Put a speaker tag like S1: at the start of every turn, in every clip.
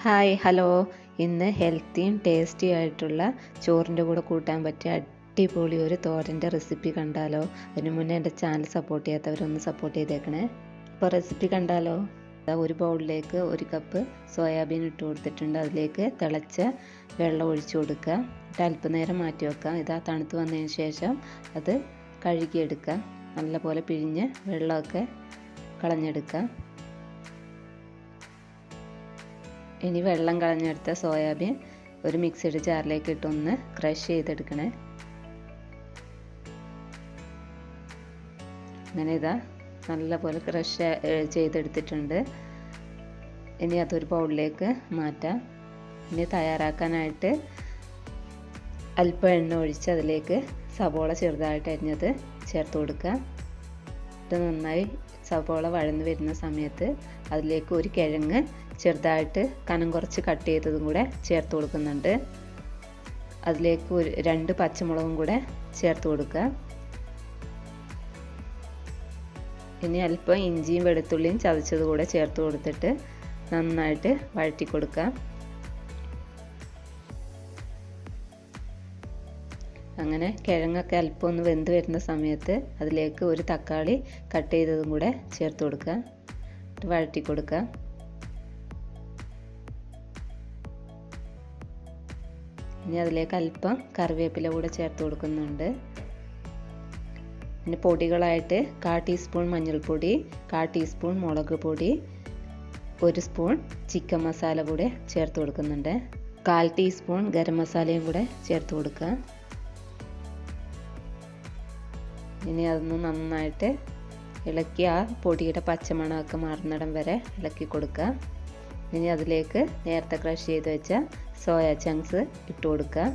S1: Hi hello. ഇന്ന് ഹെൽത്തിയും tasty ആയിട്ടുള്ള ചോറിൻ്റെ കൂടെ കൂട്ടാൻ പറ്റിയ അടിപൊളി ഒരു തോരൻ്റെ റെസിപ്പി കണ്ടാലോ? അതിന് മുന്നേ എൻ്റെ ചാനൽ സപ്പോർട്ട് ചെയ്യാത്തവരൊന്ന് സപ്പോർട്ട് ചെയ്തേക്കണേ. അപ്പോൾ റെസിപ്പി കണ്ടാലോ? ഒരു ബൗളിലേക്ക് 1 കപ്പ് സോയാബീൻ ഇട്ട് കൊടുത്തിട്ടുണ്ട്. അതിലേക്ക് തിളച്ച വെള്ളം ഒഴിച്ചു കൊടുക്കുക. അല്പനേരം മാറ്റി വെക്കാം. ഇതാ തണുത്ത് വന്നതിന് ശേഷം അത് കഴുകിയെടുക്കുക. നല്ലപോലെ പിഴിഞ്ഞ് വെള്ളമൊക്കെ കളഞ്ഞെടുക്കുക. ഇനി വെള്ളം കളഞ്ഞെടുത്ത സോയാബീൻ ഒരു മിക്സിയുടെ ജാറിലേക്ക് ഇട്ടൊന്ന് ക്രഷ് ചെയ്തെടുക്കണേ. അങ്ങനെ ഇതാ നല്ലപോലെ ക്രഷ് ചെയ്തെടുത്തിട്ടുണ്ട്. ഇനി അതൊരു ബൗളിലേക്ക് മാറ്റാം. ഇനി തയ്യാറാക്കാനായിട്ട് അല്പം എണ്ണ ഒഴിച്ച് അതിലേക്ക് സവോള ചെറുതായിട്ട് അരിഞ്ഞത് ചേർത്ത് കൊടുക്കുക. ഇത് നന്നായി സവോള വഴന്ന് വരുന്ന സമയത്ത് അതിലേക്ക് ഒരു കിഴങ്ങ് ചെറുതായിട്ട് കനം കുറച്ച് കട്ട് ചെയ്തതും കൂടെ ചേർത്ത് കൊടുക്കുന്നുണ്ട്. അതിലേക്ക് 2 പച്ചമുളകും കൂടെ ചേർത്ത് കൊടുക്കുക. ഇനി അല്പം ഇഞ്ചിയും വെളുത്തുള്ളിയും ചതച്ചത് കൂടെ ചേർത്ത് കൊടുത്തിട്ട് നന്നായിട്ട് വഴറ്റി കൊടുക്കുക. അങ്ങനെ കിഴങ്ങൊക്കെ അല്പം ഒന്ന് വെന്ത് വരുന്ന സമയത്ത് അതിലേക്ക് ഒരു തക്കാളി കട്ട് ചെയ്തതും കൂടെ ചേർത്ത് കൊടുക്കുക. വഴറ്റി കൊടുക്കുക. ഇനി അതിലേക്ക് അല്പം കറിവേപ്പില കൂടെ ചേർത്ത് കൊടുക്കുന്നുണ്ട്. പിന്നെ പൊടികളായിട്ട് 1/4 ടീസ്പൂൺ മഞ്ഞൾപ്പൊടി, 1/4 ടീസ്പൂൺ മുളക് പൊടി, 1 സ്പൂൺ ചിക്കൻ മസാല കൂടെ ചേർത്ത് കൊടുക്കുന്നുണ്ട്. 1/4 ടീസ്പൂൺ ഗരം മസാലയും കൂടെ ചേർത്ത് കൊടുക്കുക. ഇനി അതൊന്ന് നന്നായിട്ട് ഇളക്കി ആ പൊടിയുടെ പച്ചമണമൊക്കെ മാറുന്നിടം വരെ ഇളക്കി കൊടുക്കുക. ഇനി അതിലേക്ക് നേരത്തെ ക്രഷ് ചെയ്ത് വെച്ച സോയ ചങ്ക്സ് ഇട്ട് കൊടുക്കുക.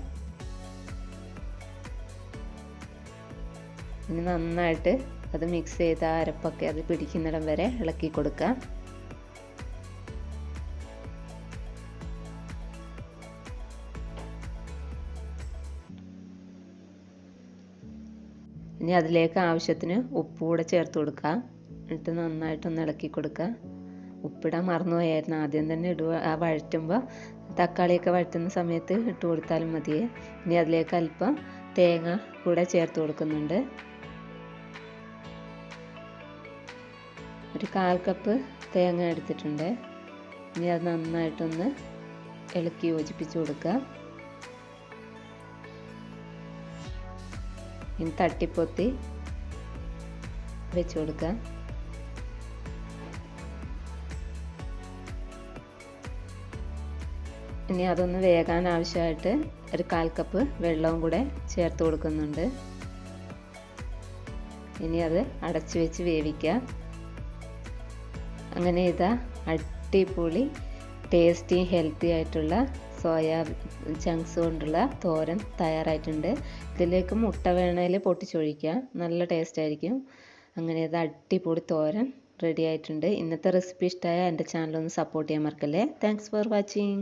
S1: ഇനി നന്നായിട്ട് അത് മിക്സ് ചെയ്ത അരപ്പൊക്കെ അത് പിടിക്കുന്നിടം വരെ ഇളക്കി കൊടുക്കുക. ഇനി അതിലേക്ക് ആവശ്യത്തിന് ഉപ്പ് കൂടെ ചേർത്ത് കൊടുക്കുക. എന്നിട്ട് നന്നായിട്ടൊന്ന് ഇളക്കി കൊടുക്കുക. ഉപ്പിടാൻ മറന്നുപോയായിരുന്നു. ആദ്യം തന്നെ ഇടുക. വഴറ്റുമ്പോൾ തക്കാളിയൊക്കെ വഴറ്റുന്ന സമയത്ത് ഇട്ട് കൊടുത്താലും മതിയേ. ഇനി അതിലേക്ക് അല്പം തേങ്ങ കൂടെ ചേർത്ത് കൊടുക്കുന്നുണ്ട്. ഒരു 1/4 കപ്പ് തേങ്ങ എടുത്തിട്ടുണ്ട്. ഇനി അത് നന്നായിട്ടൊന്ന് ഇളക്കി യോജിപ്പിച്ച് കൊടുക്കുക. ഇനി തട്ടിപ്പൊത്തി വെച്ച് കൊടുക്കുക. ഇനി അതൊന്ന് വേകാൻ ആവശ്യമായിട്ട് ഒരു 1/4 കപ്പ് വെള്ളവും കൂടെ ചേർത്ത് കൊടുക്കുന്നുണ്ട്. ഇനി അത് അടച്ചു വെച്ച് വേവിക്കുക. അങ്ങനെ ഇതാ അടിപൊളി ടേസ്റ്റി ഹെൽത്തി ആയിട്ടുള്ള സോയ ചങ്ക്സ് കൊണ്ടുള്ള തോരൻ തയ്യാറായിട്ടുണ്ട്. ഇതിലേക്ക് മുട്ട വേണമെങ്കിൽ പൊട്ടിച്ചൊഴിക്കുക. നല്ല ടേസ്റ്റ് ആയിരിക്കും. അങ്ങനെ ഇത് അടിപൊളി തോരൻ റെഡി ആയിട്ടുണ്ട്. ഇന്നത്തെ റെസിപ്പി ഇഷ്ടമായ എൻ്റെ ചാനൽ ഒന്ന് സപ്പോർട്ട് ചെയ്യാൻ മറക്കല്ലേ. Thanks for watching.